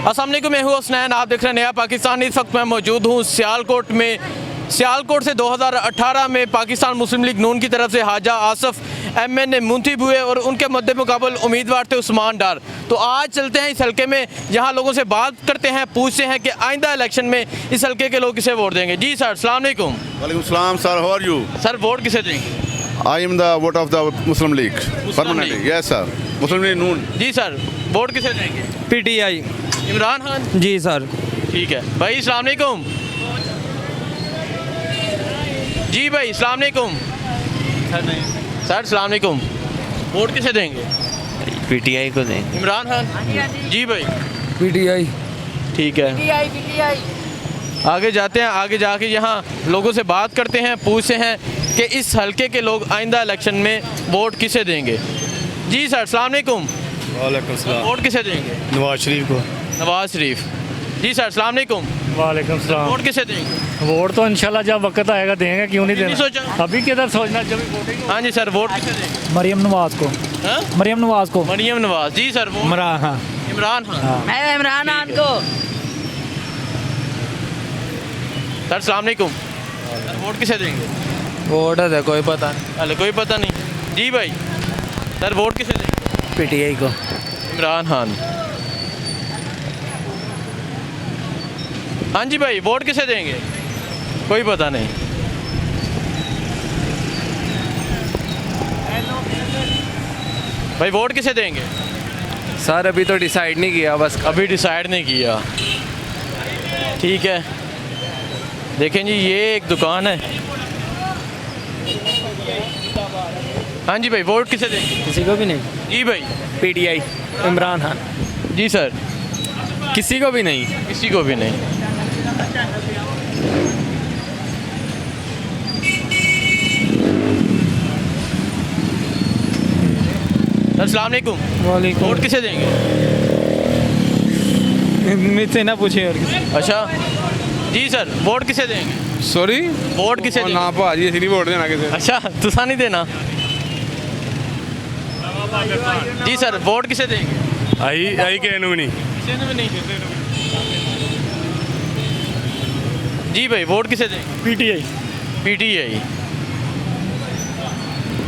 अस्सलाम वालेकुम, मैं हूँ हसनैन, आप देख रहे हैं नया पाकिस्तान। इस वक्त मैं मौजूद हूँ सियालकोट में। सियालकोट से 2018 में पाकिस्तान मुस्लिम लीग नून की तरफ से हाजा आसफ MN मुंतखब हुए और उनके मद्दे मुकाबल उम्मीदवार थे उस्मान डार। तो आज चलते हैं इस हल्के में, यहाँ लोगों से बात करते हैं, पूछते हैं कि आइंदा इलेक्शन में इस हल्के के लोग किसे वोट देंगे। जी सर, अस्सलाम वालेकुम। वालेकुम सलाम sir, how are you? Sir vote किसे देंगे? I am the vote of the Muslim League permanently. Yes sir, Muslim League Noon. जी सर, वोट किसे देंगे? PTI। इमरान खान। जी सर। ठीक है भाई, अस्सलाम वालेकुम। जी भाई, अस्सलाम वालेकुम। सर अस्सलाम वालेकुम, वोट किसे देंगे? PTI को देंगे। इमरान खान। जी भाई, PTI। ठीक है। आगे जाते हैं, आगे जाके यहाँ लोगों से बात करते हैं, पूछते हैं कि इस हल्के के लोग आइंदा इलेक्शन में वोट किसे देंगे। जी सर, अस्सलाम वालेकुम। वालेकुम सलाम। वोट किसे देंगे? नवाज शरीफ को। नवाज शरीफ। जी सर, अस्सलाम वालेकुम। वालेकुम सलाम। वोट किसे देंगे? वोट तो इंशाल्लाह जब वक्त आएगा देंगे, क्यों नहीं अभी नहीं देना। सोचा? अभी किधर सोचना, जब वोटिंग। हाँ जी सर, वोट किसे देंगे? मरियम नवाज को। हाँ? मरियम नवाज को। मरियम नवाज। जी सर, वोट इमरान हाँ। इमरान खान। मैं इमरान खान को। सर अस्सलाम वालेकुम। वोट किसे देंगे? वोट है कोई पता अरे कोई पता नहीं। जी भाई, सर वोट किसे देंगे? नहीं। PTI को। इमरान खान। हाँ जी भाई, वोट किसे देंगे? कोई पता नहीं। भाई वोट किसे देंगे? सर अभी तो डिसाइड नहीं किया, बस अभी डिसाइड नहीं किया। ठीक है, देखें जी, ये एक दुकान है। हाँ जी भाई, वोट किसे देंगे? किसी को भी नहीं। जी भाई। PTI। इमरान खान। जी सर। किसी को भी नहीं। किसी को भी नहीं। अस्सलाम वालेकुम। वालेकुम। वोट किसे देंगे? मुझसे ना पूछे और किसी। अच्छा जी सर, वोट किसे देंगे? सॉरी, वोट किसे देंगे? ना भाजी असली वोट देना किसे। अच्छा, तुसा नहीं देना। जी सर, वोट किसे देंगे? आई के नहीं। किसी ने भी नहीं। जी भाई, वोट किसे देंगे? PTI। PTI।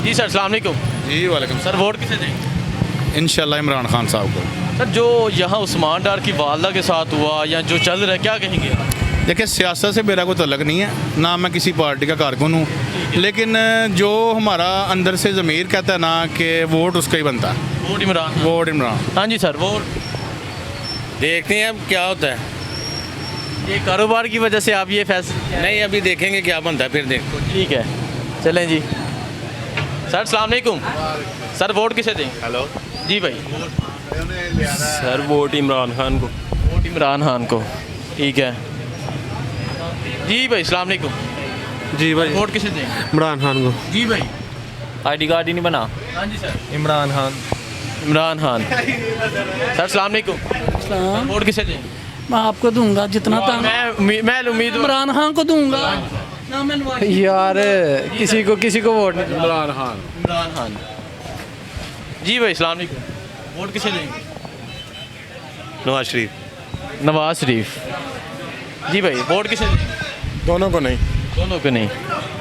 जी सर, अस्सलाम वालेकुम। जी वालेकुम सर वोट किसे देंगे? इंशाल्लाह इमरान खान साहब को। सर जो यहाँ उस्मान डार की वालदा के साथ हुआ या जो चल रहा है, क्या कहेंगे? देखिए, सियासत से मेरा कोई तल्लक नहीं है, ना मैं किसी पार्टी का कारकुन हूँ, लेकिन जो हमारा अंदर से ज़मीर कहता है ना कि वोट उसका ही बनता है। वोट इमरान। वोट इमरान। हाँ जी सर, वोट। देखते हैं अब क्या होता है। ये कारोबार की वजह से आप ये फैसला? नहीं, अभी देखेंगे क्या बनता है, फिर देखो। ठीक है, चलें जी। सर अस्सलाम वालेकुम। सर वोट किसे देंगे? हेलो जी भाई। सर वोट इमरान खान को। वोट इमरान खान को। ठीक है जी भाई, अस्सलाम वालेकुम। जी भाई। वोट किसे देंगे? इमरान खान को। जी भाई। ID कार्ड ही नहीं बना। हाँ जी सर। इमरान खान। इमरान खान। सर अस्सलाम वालेकुम। वोट किसे देंगे? मैं आपको दूंगा जितना था। मैं उम्मीद इमरान खान को दूंगा ना, मैं यार किसी को वोट नहीं। इमरान खान। इमरान खान। जी भाई, अस्सलाम वालेकुम। वोट किसे देंगे? नवाज शरीफ। नवाज शरीफ। जी भाई, वोट किसे देंगे? दोनों को नहीं। दोनों को नहीं।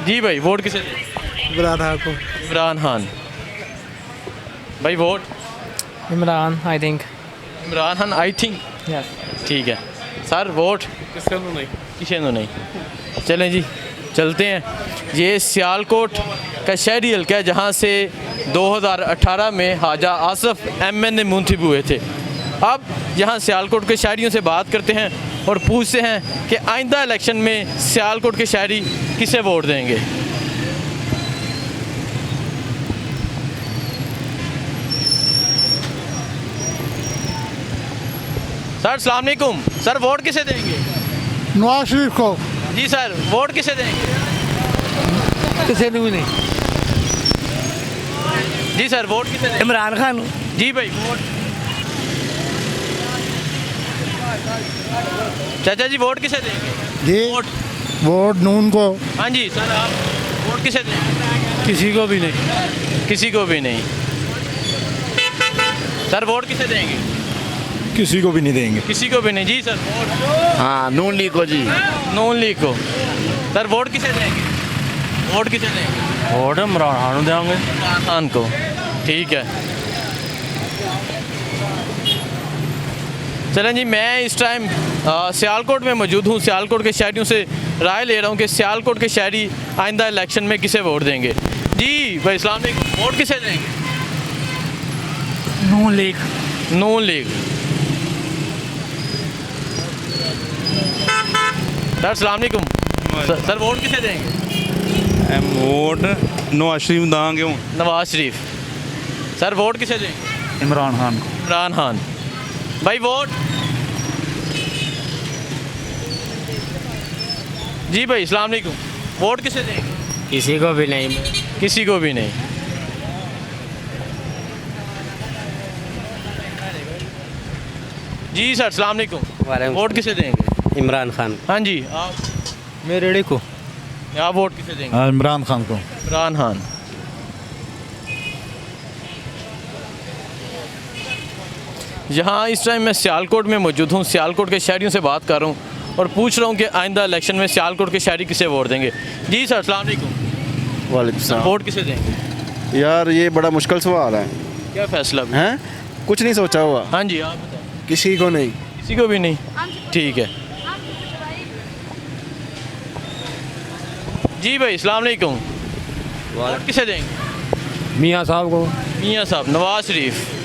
जी भाई, वोट किसे देंगे? इमरान खान को। इमरान खान। भाई vote? Imran I think. Imran Khan I think. ठीक है सर, वोट? किसका तो नहीं। किसी ने नहीं। चलें जी, चलते हैं। ये सियालकोट का शहरी हल्का है जहाँ से 2018 में हाजा आसफ MN मुंतखब हुए थे। अब यहाँ सियालकोट के शहरियों से बात करते हैं और पूछते हैं कि आइंदा इलेक्शन में सियालकोट के शहरी किसे वोट देंगे। सर अस्सलाम वालेकुम। सर वोट किसे देंगे? नवाज शरीफ को। जी सर, वोट किसे देंगे? किसी ने भी नहीं। जी सर, वोट किसे देंगे? इमरान खान। जी भाई, वोट? चाचा जी, वोट किसे देंगे? जी वोट? वोट नून को। हाँ जी सर, आप वोट किसे देंगे? किसी को भी नहीं। किसी को भी नहीं। सर वोट किसे देंगे? किसी को भी नहीं देंगे। किसी को भी नहीं। जी सर वोट हाँ नून लीग को जी। नून लीग को। सर वोट किसे देंगे? वोट किसे देंगे? वोट इमरान खान देंगे। इमरान खान को। ठीक है। चलें जी, मैं इस टाइम सियालकोट में मौजूद हूँ। सियालकोट के शहरियों से राय ले रहा हूँ कि सियालकोट के शहरी आइंदा इलेक्शन में किसे वोट देंगे। जी भाई अस्सलाम वालेकुम, वोट किसे देंगे? नून लीग। नून लीग। सर अस्सलाम वालेकुम। सर वोट किसे देंगे? वोट नवाज शरीफ दांगे हूँ। नवाज शरीफ। सर वोट किसे देंगे? इमरान खान को। इमरान खान। भाई वोट? जी भाई अस्सलाम वालेकुम, वोट किसे देंगे? किसी को भी नहीं। किसी को भी नहीं। जी सर अस्सलाम वालेकुम, वोट किसे देंगे? इमरान खान। हाँ जी आप? मेरे रेडी को। आप वोट किसे देंगे? इमरान खान को। इमरान खान। यहाँ इस टाइम मैं सियालकोट में मौजूद हूँ। सियालकोट के शहरियों से बात कर रहा हूँ और पूछ रहा हूँ कि आइंदा इलेक्शन में सियालकोट के शहरी किसे वोट देंगे। जी सर अस्सलाम वालेकुम, वालेकुम वोट किसे देंगे? यार ये बड़ा मुश्किल सवाल है। क्या फैसला भी? हैं कुछ नहीं सोचा हुआ। हाँ जी आप बताएं। किसी को नहीं। किसी को भी नहीं। ठीक है। जी भाई अस्सलाम वालेकुम, वोट किसे देंगे? मियाँ साहब को। मियाँ साहब। नवाज शरीफ।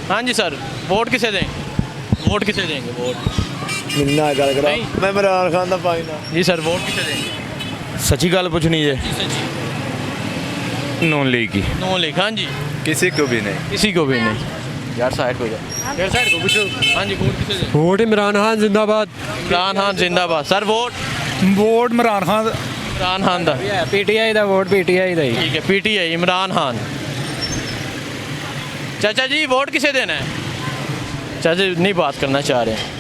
हाँ जी सर वोट किसे देंगे? वोट किसे देंगे? वोट मिलना गल करा नहीं। मैं इमरान खान दा पाइना। जी सर वोट किसे देंगे? सच्ची गल पूछनी है। नून लीग की। नून लीग। हाँ जी किसी को भी नहीं। किसी को भी नहीं। यार साइड को जा। यार साइड को पूछो। हाँ जी वोट किसे देंगे? वोट इमरान खान जिंदाबाद। इमरान खान जिंदाबाद। Sir vote? Vote Imran Khan. Imran Khan दा। पीटीआई दा वोट पीटीआई दा ही। ठीक है पीटीआई इमरान खान। चाचा जी वोट किसे देना है? चाचा जी नहीं बात करना चाह रहे हैं।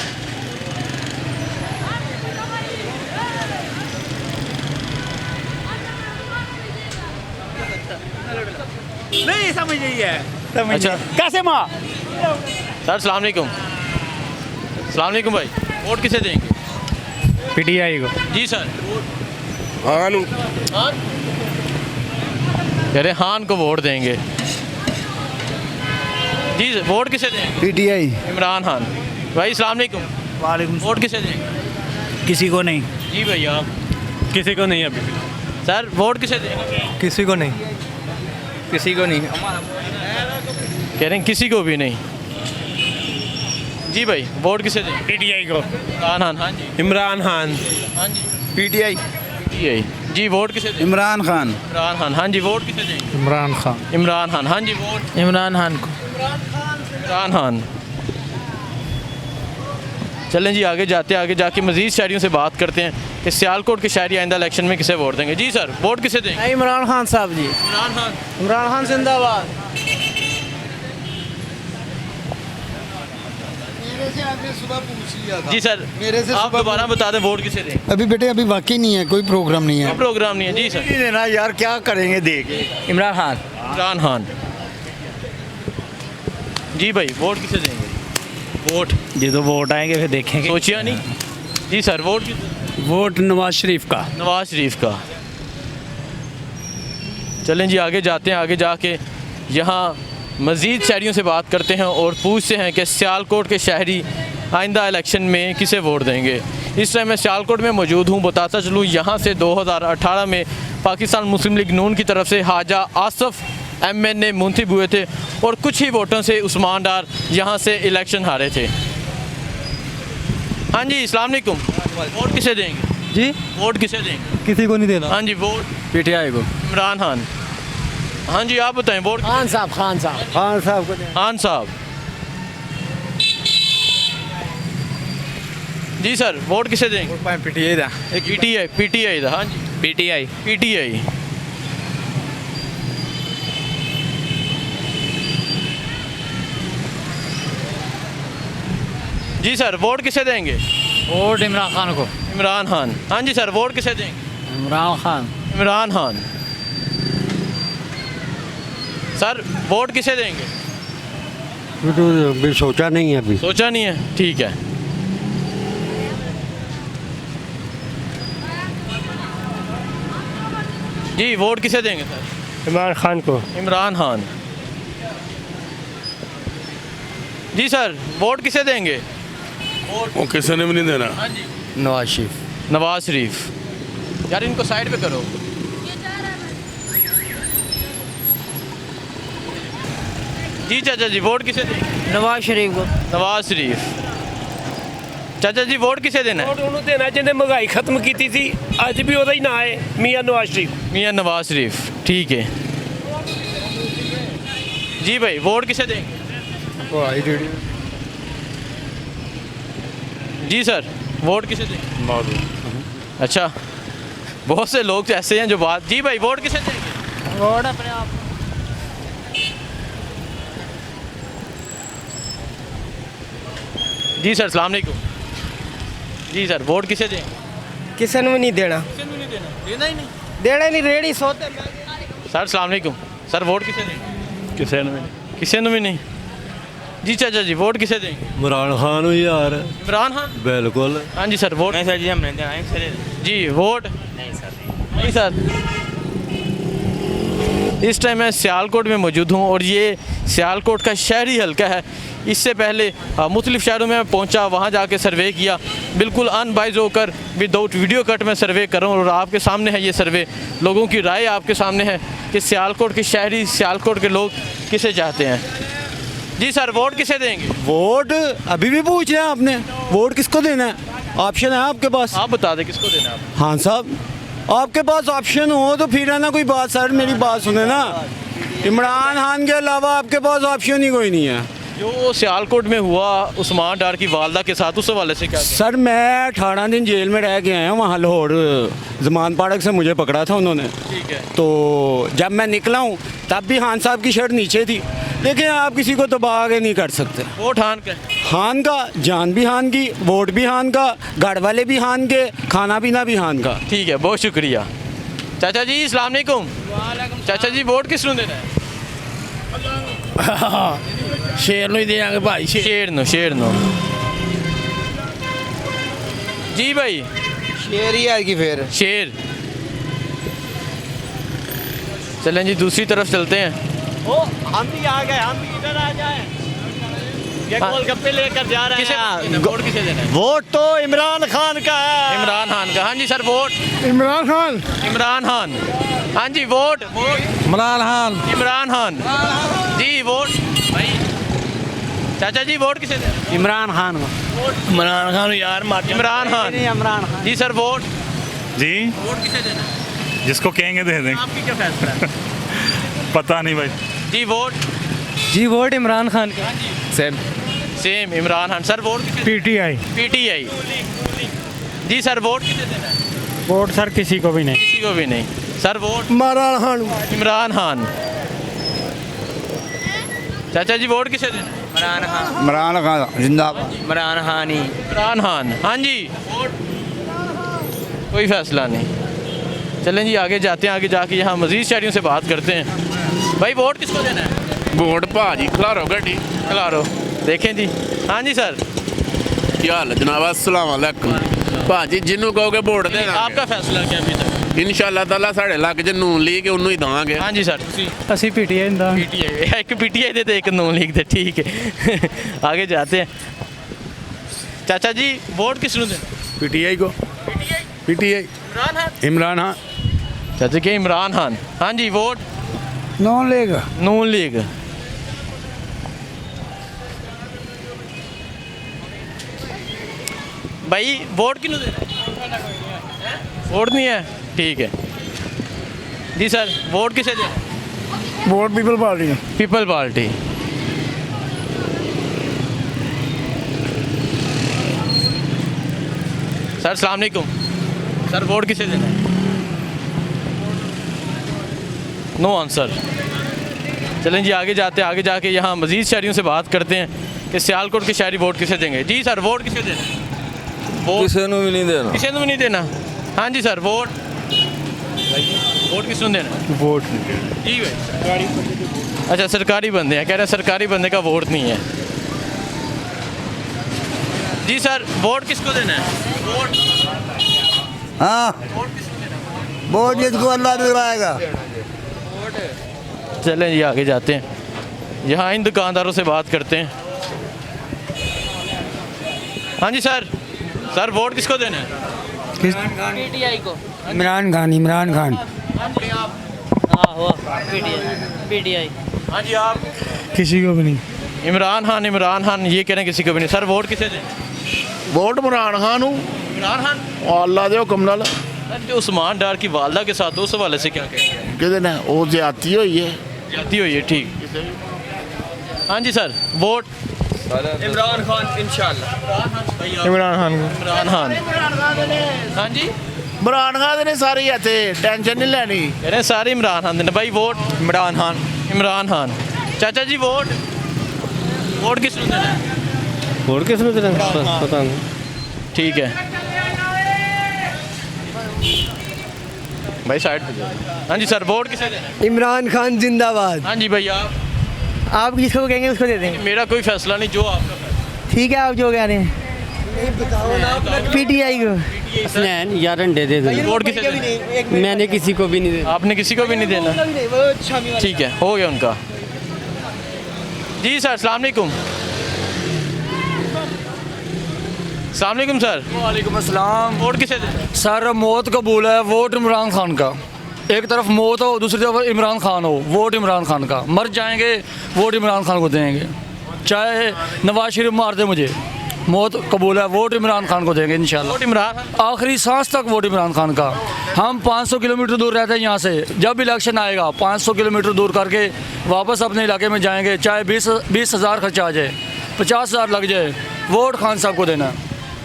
नहीं समझ नहीं है। अच्छा कैसे माँ? सर अस्सलाम वालेकुम। अस्सलाम वालेकुम भाई, वोट किसे देंगे? पीटीआई को। जी सर। हाँ नू कह रहे खान को वोट देंगे। जी सर वोट किसे देंगे? पीटीआई। इमरान खान। भाई अस्सलाम वालेकुम, वालेकुम। वोट किसे देंगे? किसी को नहीं। जी भैया आप? किसी को नहीं अभी। सर वोट किसे देंगे? किसी को नहीं। किसी को नहीं। कह रहे हैं किसी को भी नहीं। जी भाई वोट किसे देंगे? पीटीआई को। इमरान खान। हाँ जी। इमरान खान। हाँ जी पीटीआई। पीटीआई। जी वोट किसे देंगे? इमरान खान। इमरान खान। हाँ जी वोट किसे देंगे? इमरान खान। इमरान खान। हाँ जी वोट? इमरान खान को। इमरान खान। चलें जी आगे जाते हैं, आगे जाके मज़ीद शहरियों से बात करते हैं कि सियालकोट के शहरी आइंदा इलेक्शन में किसे वोट देंगे। जी सर वोट किसे देंगे? इमरान खान साहब जी। इमरान खान। इमरान खान जिंदाबाद। जी सर मेरे से आप दोबारा बता दें वोट किसे देंगे? अभी बेटे अभी वाकई नहीं है, कोई प्रोग्राम नहीं है। प्रोग्राम नहीं है। जी सर। देना यार क्या करेंगे देख। इमरान खान। इमरान खान। जी भाई वोट किसे देंगे? वोट जी तो वोट आएंगे फिर देखेंगे। सोचिया नहीं। जी sir vote vote Nawaz Sharif का। नवाज शरीफ का। चलें जी आगे जाते हैं, आगे जाके यहाँ मज़ीद शहरियों से बात करते हैं और पूछते हैं कि सियालकोट के शहरी आइंदा इलेक्शन में किसे वोट देंगे। इस टाइम मैं सियालकोट में मौजूद हूँ। बताता चलूँ यहाँ से 2018 में पाकिस्तान मुस्लिम लीग नून की तरफ से हाजा आसफ़ MNA मुंतखब हुए थे और कुछ ही वोटों से उस्मान डार यहाँ से इलेक्शन हारे थे। हाँ जी अस्सलाम वालेकुम, वोट किसे देंगे? जी वोट किसे देंगे? किसी को नहीं देना। हाँ जी वोट? पीटीआई को। इमरान खान। हाँ जी आप बताएं वोट? खान साहब। खान साहब। खान साहब को। खान साहब। जी सर वोट किसे देंगे? पीटीआई दा। पीटीआई। पीटीआई दा। हाँ जी पीटीआई। पीटीआई। जी सर वोट किसे देंगे? वोट इमरान खान को। इमरान खान। हाँ जी सर वोट किसे देंगे? इमरान खान। इमरान खान। सर वोट किसे देंगे? भी सोचा नहीं है अभी। सोचा नहीं है, ठीक है। जी वोट किसे देंगे सर? इमरान खान को। इमरान खान। जी सर वोट किसे देंगे? वो किसी ने भी नहीं देना। नवाज शरीफ। नवाज शरीफ। यार इनको साइड पे करो। जी चाचा जी वोट किसे देंगे? नवाज शरीफ को। नवाज शरीफ। चाचा जी वोट किसे देना है? ਵੋਟ ਉਹਨੂੰ ਦੇਣਾ ਜਿਹਨੇ ਮਹਿੰਗਾਈ ਖਤਮ ਕੀਤੀ ਸੀ ਅੱਜ ਵੀ ਉਹਦਾ ਹੀ ਨਾਂ ਹੈ ਮੀਆਂ ਨਵਾਜ਼ ਸ਼ਰੀਫ मियाँ नवाज शरीफ, ठीक है। जी भाई वोट किसे देंगे? जी सर वोट किसे देंगे? अच्छा बहुत से लोग तो ऐसे हैं जो बात। जी भाई वोट किसे देंगे? वोट अपने आप। जी सर सलाम अलैकुम। जी सर वोट किसे देंगे? किसी ने भी नहीं देना। देना ही नहीं। देना नहीं, रेड़ी सोते। सर सलाम अलैकुम। सर वोट किसे देंगे? किसी ने भी नहीं। किसी ने भी नहीं। जी चाचा जी वोट किसे देंगे? इमरान खान हुई यार। इमरान खान। बिल्कुल। हाँ जी सर वोट। नहीं सर जी हमने देना है। जी वोट। नहीं सर। इस टाइम मैं सियालकोट में मौजूद हूँ और ये सियालकोट का शहरी हल्का है। इससे पहले मुख्तलिफ़ शहरों में पहुँचा, वहाँ जाके सर्वे किया, बिल्कुल अनबाइज होकर विदाउट वीडियो कट में सर्वे कर रहा हूँ और आपके सामने है ये सर्वे। लोगों की राय आपके सामने है कि सियालकोट के शहरी, सियालकोट के लोग किसे चाहते हैं। जी सर वोट किसे देंगे? वोट अभी भी पूछ रहे हैं आपने, वोट किसको देना है? ऑप्शन है आपके पास? आप बता दें किसको देना है आप? हाँ साहब, आपके पास ऑप्शन हो तो फिर है ना कोई बात। सर मेरी बात सुने ना, इमरान खान के अलावा आपके पास ऑप्शन ही कोई नहीं है। जो सियालकोट में हुआ उस्मान डार की वालदा के साथ, उस हवाले से क्या कहें? सर मैं 18 दिन जेल में रह के आया हूँ वहाँ लाहौर। जमान पाड़क से मुझे पकड़ा था उन्होंने। ठीक है। तो जब मैं निकला हूँ तब भी खान साहब की शर्ट नीचे थी। लेकिन आप किसी को तबाह आगे नहीं कर सकते। वोट हान का। खान का, जान भी खान की, वोट भी खान का, घर वाले भी खान के, खाना पीना भी खान का। ठीक है बहुत शुक्रिया। चाचा जी अस्सलाम वालेकुम। चाचा जी वोट किस ਨੂੰ देना है? ਸ਼ੇਰ ਨੂੰ ਹੀ ਦੇਾਂਗੇ ਭਾਈ शेर नो, शेर नो। जी भाई शेर ही है कि फिर शेर। चलें जी दूसरी तरफ चलते हैं। हम भी आ गए, हम भी इधर आ जाए। ये गोलगप्पे लेकर जा रहे हैं। वोट किसे देना है? वोट तो इमरान खान का है। इमरान खान का। हाँ जी सर वोट। इमरान खान। इमरान खान। हाँ जी वोट। इमरान खान। इमरान खान। जी वोट भाई। चाचा जी वोट किसे देना है? इमरान खान को। इमरान खान यार मार इमरान खान। इमरान खान। जी सर वोट। जी वोट किसे देना है? जिसको कहेंगे दे देंगे। आपकी क्या फैसला है? पता नहीं भाई। जी वोट। जी वोट इमरान खान का। Same Imran Khan. Sir vote किसे? पीटीआई। पीटीआई। जी सर वोट किसे देना है? वोट सर किसी को भी नहीं। किसी को भी नहीं। Sir vote. इमरान खान। इमरान खान। चाचा जी वोट किसे देना है? इमरान खान जिंदाबाद। इमरान खान ही। इमरान खान। हाँ जी वोट। कोई फैसला नहीं। चलें जी आगे जाते हैं, आगे जाके यहाँ मज़ीद शहरियों से बात करते हैं। भाई वोट किसको देना है? वोट भाजी खिलारो गड्डी। खिलारो। देखें जी। हाँ जी सर ਕੀ ਹਾਲ ਹੈ ਜਨਾਬ? अस्सलाम वालेकुम ਭਾਜੀ, ਜਿਹਨੂੰ ਕਹੋਗੇ ਵੋਟ ਦੇ आपका फैसला क्या अभी तक? ਇਨਸ਼ਾਅੱਲਾ ਤਾਲਾ ਸਾਡੇ ਇਲਾਕੇ 'ਚ ਨੂਨ ਲੀਗ ਉਹਨੂੰ ਹੀ ਦਵਾਂਗੇ। हाँ जी सर। ਅਸੀਂ ਪੀਟੀਆਈ ਦਾ। पीटीआई। एक पीटीआई देते एक नून लीग दे। ठीक है आगे जाते हैं। चाचा जी वोट किस ਨੂੰ देना? पीटीआई को। पीटीआई। इमरान खान। इमरान खान। चाचा के इमरान खान। हाँ जी वोट। नॉन लेगा। नून लीग। भाई वोट किन्हों देना है? वोट नहीं है, ठीक है जी सर। वोट किसे देना है? वोट पीपल पार्टी। पीपल पार्टी। सर सलाम अलैकुम। सर वोट किसे देना है? No answer. चलें जी आगे जाते हैं, आगे जाके यहाँ मज़ीद शहरियों से बात करते हैं कि सियालकोट के शहरी वोट किसे देंगे। जी सर वोट किसे देना है? वोट किसी ਨੂੰ ਵੀ ਨਹੀਂ ਦੇਣਾ। किसे भी नहीं देना। हाँ जी सर वोट। वोट किस ਨੂੰ देना? वोट जी भाई। अच्छा सरकारी बंदे हैं, कह रहे हैं सरकारी बंदे का वोट नहीं है। जी सर वोट किसको देना है? वोट हाँ वोट जिसको अल्लाह दिलाएगा। चलें जी आगे जाते हैं, यहाँ इन दुकानदारों से बात करते हैं। हाँ जी सर, सर वोट किसको देना है? पीटीआई को। इमरान खान, इमरान खान। हाँ वो पीटीआई। हाँ जी आप? किसी को भी नहीं। इमरान खान, इमरान खान ये कह रहे हैं किसी को भी नहीं। सर वोट किसे दें? वोट इमरान खान हूँ, इमरान खान। अल्लाह दे हुक्म नाल। सर जो उस्मान डार की वालदा के साथ उस हवाले से क्या कहते हैं? कहते ना वो ज्यादती हुई है। जाती हुई है, ठीक। हाँ जी सर वोट इमरान खान इंशाल्लाह। इमरान खान को। इमरान खान। हाँ जी इमरान खान ने सारी इतने टेंशन नहीं लेनी। कह रहे हैं सारे इमरान खान देने। भाई वोट? इमरान खान। इमरान खान। चाचा जी वोट? वोट किस देना है? वोट किस पता नहीं। ठीक है भाई साइड पे जाओ। हाँ जी सर वोट किसे देना है? इमरान खान जिंदाबाद। हाँ जी भाई आप जिसको कहेंगे उसको दे देंगे। मेरा कोई फैसला नहीं, जो आपका फैसला। ठीक है आप जो कह रहे हैं। पीटीआई को। हसनैन या रंडे दे दो। वोट किसे देना है? मैंने किसी को भी नहीं दिया। आपने किसी को भी नहीं देना? ठीक है हो गया उनका। जी सर अस्सलाम वालेकुम। अस्सलाम वालेकुम सर। वालेकुम अस्सलाम। वोट किसे देना? सर मौत कबूल है, वोट इमरान खान का। एक तरफ मौत हो, दूसरी तरफ इमरान खान हो, वोट इमरान खान का। मर जाएंगे वोट इमरान खान को देंगे, चाहे नवाज शरीफ मार दे मुझे। मौत कबूल है, वोट इमरान खान को देंगे इंशाल्लाह। वोट इमरान खान। आखिरी सांस तक वोट इमरान खान का। हम 500 किलोमीटर दूर रहते हैं यहाँ से। जब इलेक्शन आएगा 500 किलोमीटर दूर करके वापस अपने इलाके में जाएंगे, चाहे 20,000 खर्चा आ जाए, 50,000 लग जाए, वोट खान साहब को देना।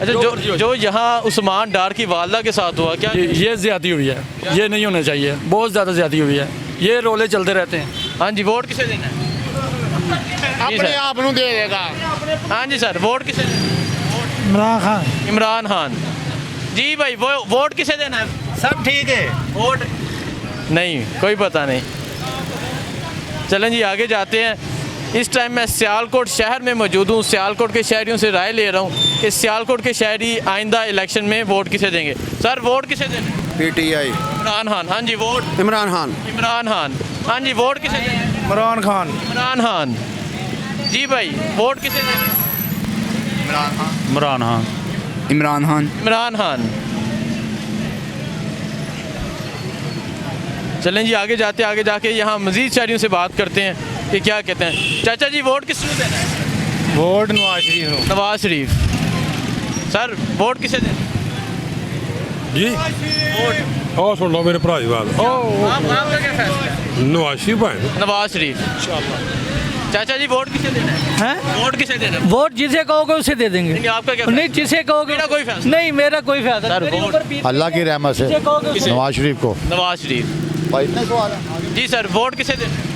अच्छा जो यहाँ उस्मान डार की वालदा के साथ हुआ क्या? ये ज्यादती हुई है, ये नहीं होना चाहिए, बहुत ज़्यादा ज्यादती हुई है, ये रोले चलते रहते हैं। हाँ जी वोट किसे देना है? अपने आप नू दे देगा। हाँ जी सर वोट किसे देना है? इमरान खान। इमरान खान। जी भाई वो वोट किसे देना है? सब ठीक है। वोट नहीं, कोई पता नहीं। चलें जी आगे जाते हैं। इस टाइम मैं सियालकोट शहर में मौजूद हूँ। सियालकोट के शहरियों से राय ले रहा हूँ कि सियालकोट के शहरी आइंदा इलेक्शन में वोट किसे देंगे। सर वोट किसे देंगे? पीटीआई। इमरान खान। हाँ जी वोट? इमरान खान। इमरान खान। हाँ जी वोट किसे देंगे? इमरान खान। इमरान खान। जी भाई वोट किसे देंगे? इमरान खान। इमरान खान। इमरान खान। चलें जी आगे जाते आगे जाके यहाँ मज़ीद शहरियों से बात करते हैं कि क्या कहते हैं। चाचा जी वोट किसको देना है? वोट नवाज शरीफ को। नवाज शरीफ। सर वोट किसे देना? जी वोट और सुन लो मेरे भरा की बात आपका क्या फैसला है? नवाज शरीफ भाई नवाज शरीफ। चाचा जी वोट किसे देना है? हैं? वोट किसे देना है? वोट जिसे कहोगे उसे दे देंगे। नहीं आपका क्या नहीं जिसे कहोगे। मेरा कोई फैसला नहीं मेरा कोई फैसला सर, मेरी वोट। ऊपर बीत- अल्लाह की रहमत से जिसे कहोगे उसे- नवाज शरीफ को। नवाज शरीफ। भाई इतने सवाल है। जी सर वोट किसे देना है?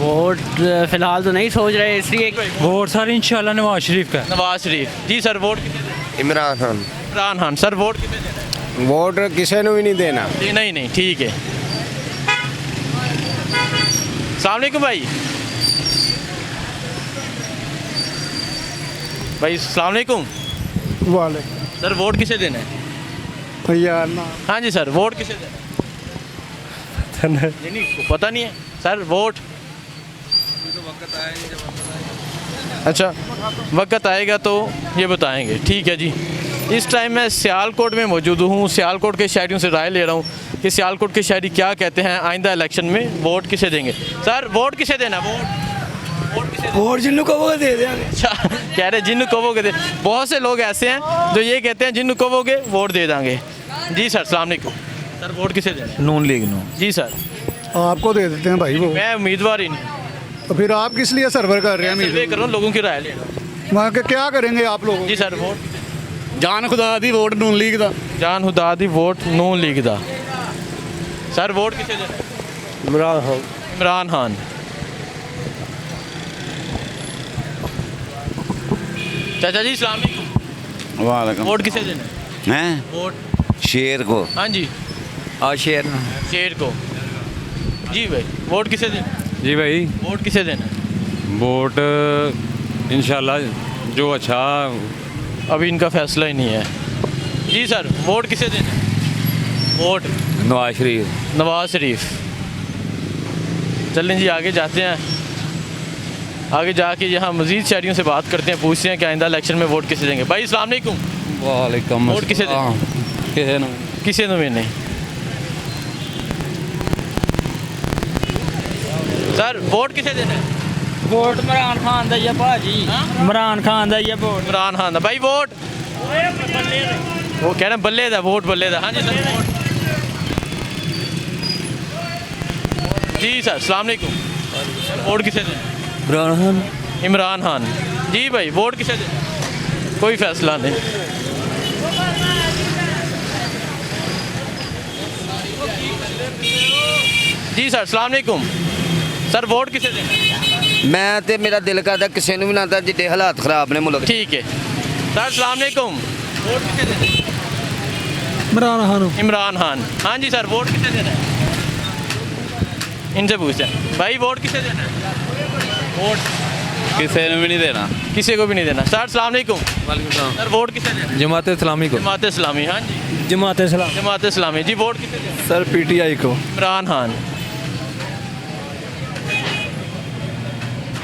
वोट फिलहाल तो नहीं सोच रहे, इसलिए वोट सर इंशाल्लाह नवाज शरीफ का। नवाज शरीफ। जी सर वोट किसे देना है? इमरान खान। इमरान खान। सर वोट किसे देना है? वोट किसी ने भी नहीं देना। जी नहीं नहीं ठीक है। अस्सलाम वालेकुम भाई। भाई अस्सलाम वालेकुम। वाले सर वोट किसे देना है? यार ना हाँ जी सर वोट किसे देना है? नहीं पता नहीं है सर वोट। अच्छा वक्त आएगा तो ये बताएंगे। ठीक है जी। इस टाइम मैं सियालकोट में मौजूद हूँ। सियालकोट के शहरियों से राय ले रहा हूँ कि सियालकोट के शहरी क्या कहते हैं आइंदा इलेक्शन में वोट किसे देंगे। सर वोट किसे देना? वोट किसे देना? वोट जिन्नू कहोगे दे देंगे। अच्छा कह रहे जिन्नू कहोगे दे। बहुत से लोग ऐसे हैं जो ये कहते हैं जिन्नू कहोगे वोट दे देंगे। जी सर अस्सलाम वालेकुम। सर वोट किसे देना? नून लीग नू। जी सर आपको दे देते हैं भाई वो। मैं उम्मीदवार ही नहीं, तो फिर आप किस लिए सर्वर कर रहे हैं? सर्वे कर रहा हूँ, लोगों की राय ले रहा हूँ। वहाँ के क्या करेंगे आप लोग? जी सर वोट जान खुदा दी वोट नून लीग दा। जान खुदा दी वोट नून लीग दा। सर वोट किसे देना? इमरान खान। इमरान खान। चाचा जी सलाम अलैकुम। वालेकुम। वोट किसे देना? हैं वोट शेर को। हाँ जी आ शेर शेर को। जी भाई वोट किसे देना? जी भाई वोट किसे देना? वोट इंशाल्लाह जो अच्छा अभी इनका फैसला ही नहीं है। जी सर, वोट किसे देना? वोट नवाज शरीफ। नवाज शरीफ। चलें जी आगे जाते हैं, आगे जाके यहाँ मज़ीद शहरियों से बात करते हैं, पूछते हैं कि आइंदा इलेक्शन में वोट किसे देंगे। भाई अस्सलाम वालेकुम। वालेकुम वोट किसे दें? किसे में नहीं। सर वोट किसे देना है? वोट इमरान खान दा भाजी, इमरान खान दा वोट। इमरान खान दा भाई वोट। वो कह रहे हैं बल्ले दा वोट, बल्ले दा। हाँ जी सर वोट। जी सर अस्सलाम वालेकुम। वोट किसे देना? इमरान खान। इमरान खान। जी भाई वोट किसे देना? कोई फैसला नहीं। जी सर अस्सलाम वालेकुम। सर वोट किसे देना? मैं ते मेरा दिल करदा किसी ਨੂੰ ਵੀ ਨਾ ਤਾਂ ਜਿੱਡੇ ਹਾਲਾਤ ਖਰਾਬ ਨੇ ਮੁਲਕ ठीक है सर अस्सलाम वालेकुम। वोट किसे देना? इमरान खान। इमरान खान। हाँ जी सर वोट किसे देना है? इनसे पूछते हैं भाई वोट किसे देना है? वोट किसी ने भी नहीं देना। किसी को भी नहीं देना। सर अस्सलाम वालेकुम। सर वोट किसे देना? जमात इस्लामी को। जमात इस्लामी। हाँ जी जमात इस्लाम। जमात इस्लामी। जी वोट किसे देना? सर पीटीआई को। इमरान खान।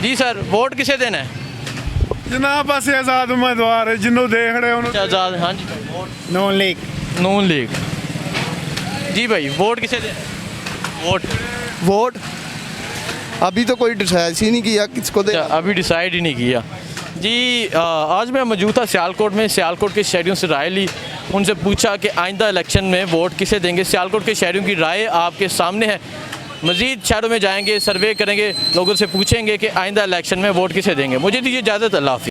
जी सर वोट किसे देना है? जनाब बस आजाद उम्मीदवार है जिन्हों देख रहे हो आज़ाद। हाँ जी नॉन लीग। नून लीग। जी भाई वोट किसे देना है? वोट वोट अभी तो कोई डिसाइड ही नहीं किया किसको दे। अच्छा, अभी डिसाइड ही नहीं किया। जी आज मैं मौजूद था सियालकोट में, सियालकोट के शहरियों से राय ली, उनसे पूछा कि आइंदा इलेक्शन में वोट किसे देंगे। सियालकोट के शहरियों की राय आपके सामने है। मज़ीद शहरों में जाएंगे, सर्वे करेंगे, लोगों से पूछेंगे कि आइंदा इलेक्शन में वोट किसे देंगे। मुझे दीजिए इजाज़त, अल्लाह हाफ़िज़।